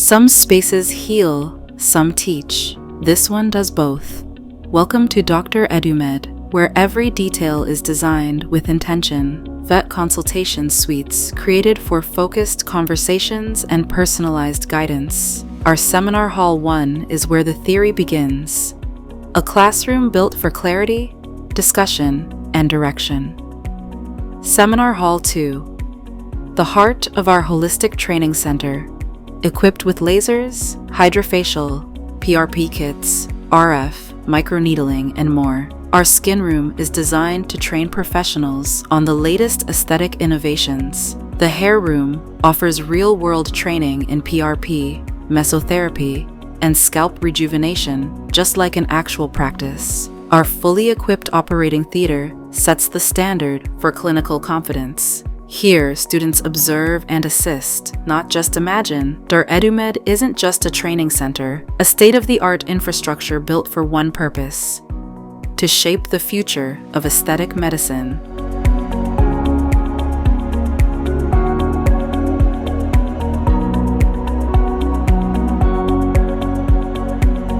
Some spaces heal, some teach. This one does both. Welcome to Dr. EduMed, where every detail is designed with intention. Vet consultation suites created for focused conversations and personalized guidance. Our Seminar Hall 1 is where the theory begins. A classroom built for clarity, discussion, and direction. Seminar Hall 2, the heart of our holistic training center, equipped with lasers, HydraFacial, PRP kits, RF, microneedling, and more. Our skin room is designed to train professionals on the latest aesthetic innovations. The hair room offers real-world training in PRP, mesotherapy, and scalp rejuvenation, just like an actual practice. Our fully equipped operating theater sets the standard for clinical confidence. Here, students observe and assist, not just imagine. Dr. EduMed isn't just a training center, a state-of-the-art infrastructure built for one purpose: to shape the future of aesthetic medicine.